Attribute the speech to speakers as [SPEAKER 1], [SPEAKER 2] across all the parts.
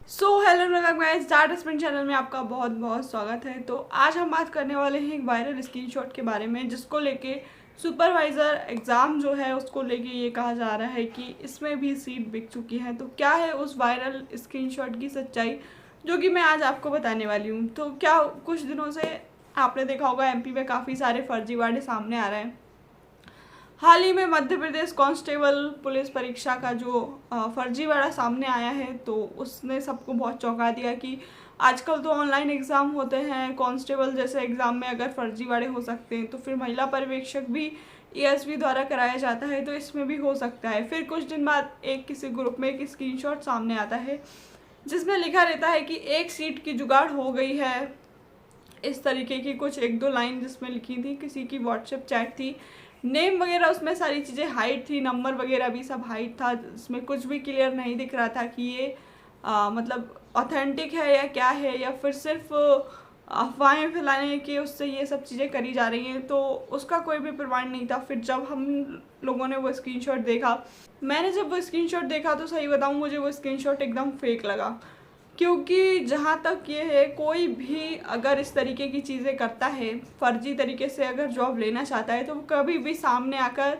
[SPEAKER 1] Hello welcome guys, start spin channel में आपका बहुत बहुत स्वागत है। तो आज हम बात करने वाले हैं एक वायरल स्क्रीनशॉट के बारे में, जिसको लेके सुपरवाइज़र एग्ज़ाम जो है उसको लेके ये कहा जा रहा है कि इसमें भी सीट बिक चुकी है। तो क्या है उस वायरल स्क्रीनशॉट की सच्चाई, जो कि मैं आज आपको बताने वाली हूँ। तो क्या कुछ दिनों से आपने देखा होगा एमपी में काफ़ी सारे फर्जीवाड़े सामने आ रहे हैं। हाल ही में मध्य प्रदेश कांस्टेबल पुलिस परीक्षा का जो फर्जीवाड़ा सामने आया है, तो उसने सबको बहुत चौंका दिया कि आजकल तो ऑनलाइन एग्ज़ाम होते हैं, कांस्टेबल जैसे एग्ज़ाम में अगर फर्जीवाड़े हो सकते हैं तो फिर महिला पर्यवेक्षक भी ईएसवी द्वारा कराया जाता है, तो इसमें भी हो सकता है। फिर कुछ दिन बाद एक किसी ग्रुप में एक स्क्रीनशॉट सामने आता है जिसमें लिखा रहता है कि एक सीट की जुगाड़ हो गई है। इस तरीके की कुछ एक दो लाइन जिसमें लिखी थी, किसी की व्हाट्सएप चैट थी, नेम वगैरह उसमें सारी चीज़ें हाइड थी, नंबर वगैरह भी सब हाइड था। इसमें कुछ भी क्लियर नहीं दिख रहा था कि ये मतलब ऑथेंटिक है या क्या है, या फिर सिर्फ अफवाहें फैलाने की उससे ये सब चीज़ें करी जा रही हैं। तो उसका कोई भी प्रमाण नहीं था। फिर जब हम लोगों ने वो स्क्रीनशॉट देखा, मैंने जब वो स्क्रीनशॉट देखा तो सही बताऊँ, मुझे वो स्क्रीनशॉट एकदम फेक लगा। क्योंकि जहाँ तक ये है, कोई भी अगर इस तरीके की चीज़ें करता है, फर्जी तरीके से अगर जॉब लेना चाहता है, तो वो कभी भी सामने आकर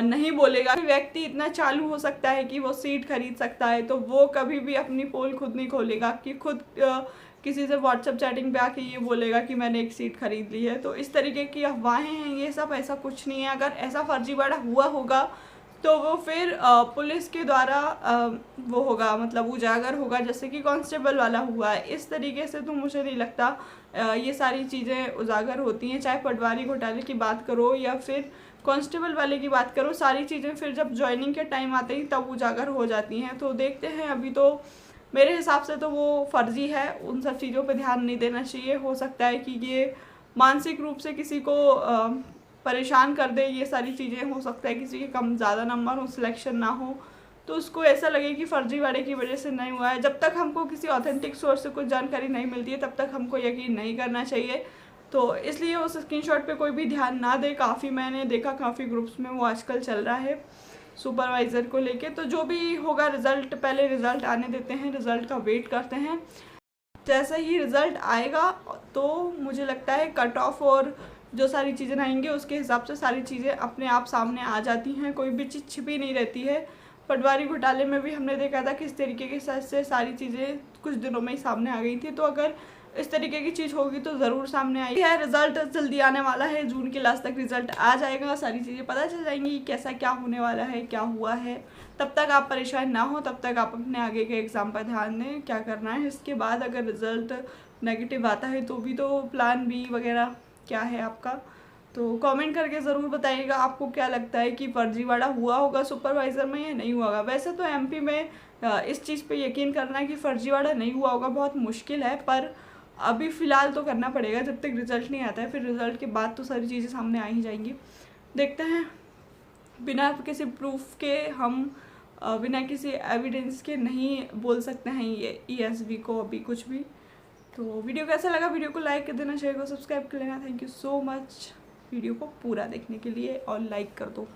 [SPEAKER 1] नहीं बोलेगा। व्यक्ति इतना चालू हो सकता है कि वो सीट खरीद सकता है, तो वो कभी भी अपनी पोल खुद नहीं खोलेगा कि खुद किसी से व्हाट्सएप चैटिंग पे आके ये बोलेगा कि मैंने एक सीट खरीद ली है। तो इस तरीके की अफवाहें हैं ये सब, ऐसा कुछ नहीं है। अगर ऐसा फर्जीवाड़ा हुआ होगा तो वो फिर पुलिस के द्वारा वो होगा, मतलब उजागर होगा, जैसे कि कांस्टेबल वाला हुआ है। इस तरीके से तो मुझे नहीं लगता ये सारी चीज़ें उजागर होती हैं। चाहे पटवारी घोटाले की बात करो या फिर कांस्टेबल वाले की बात करो, सारी चीज़ें फिर जब ज्वाइनिंग के टाइम आते ही तब उजागर हो जाती हैं। तो देखते हैं, अभी तो मेरे हिसाब से तो वो फर्जी है। उन सब चीज़ों पर ध्यान नहीं देना चाहिए। हो सकता है कि ये मानसिक रूप से किसी को परेशान कर दे, ये सारी चीज़ें हो सकता है। किसी के कम ज़्यादा नंबर हो, सिलेक्शन ना हो, तो उसको ऐसा लगे कि फर्जीवाड़े की वजह से नहीं हुआ है। जब तक हमको किसी ऑथेंटिक सोर्स से कुछ जानकारी नहीं मिलती है, तब तक हमको यकीन नहीं करना चाहिए। तो इसलिए उस स्क्रीनशॉट पे कोई भी ध्यान ना दे। काफ़ी मैंने देखा, काफ़ी ग्रुप्स में वो आजकल चल रहा है सुपरवाइज़र को लेके। तो जो भी होगा रिज़ल्ट, पहले रिज़ल्ट आने देते हैं, रिज़ल्ट का वेट करते हैं। जैसे ही रिज़ल्ट आएगा तो मुझे लगता है कट ऑफ और जो सारी चीज़ें आएंगी उसके हिसाब से सारी चीज़ें अपने आप सामने आ जाती हैं। कोई भी चीज़ छिपी नहीं रहती है। पटवारी घोटाले में भी हमने देखा था किस तरीके के से सारी चीज़ें कुछ दिनों में ही सामने आ गई थी। तो अगर इस तरीके की चीज़ होगी तो ज़रूर सामने आई है। रिज़ल्ट जल्दी आने वाला है, जून के लास्ट तक रिज़ल्ट आ जाएगा, सारी चीज़ें पता चल जाएंगी कैसा क्या होने वाला है, क्या हुआ है। तब तक आप परेशान ना हो, तब तक आप अपने आगे के एग्ज़ाम पर ध्यान दें क्या करना है। इसके बाद अगर रिज़ल्ट नेगेटिव आता है तो भी तो प्लान बी वगैरह क्या है आपका। तो कमेंट करके ज़रूर बताइएगा आपको क्या लगता है कि फर्जीवाड़ा हुआ होगा सुपरवाइज़र में या नहीं हुआ होगा। वैसे तो एमपी में इस चीज़ पे यकीन करना है कि फर्जीवाड़ा नहीं हुआ होगा बहुत मुश्किल है, पर अभी फ़िलहाल तो करना पड़ेगा जब तक रिज़ल्ट नहीं आता है। फिर रिज़ल्ट के बाद तो सारी चीज़ें सामने आ ही जाएंगी। देखते हैं, बिना किसी प्रूफ के हम बिना किसी एविडेंस के नहीं बोल सकते हैं ये ईएसवी को अभी कुछ भी। तो वीडियो कैसा लगा, वीडियो को लाइक कर देना, चैनल को सब्सक्राइब कर लेना। Thank you so much video को पूरा देखने के लिए, और लाइक कर दो।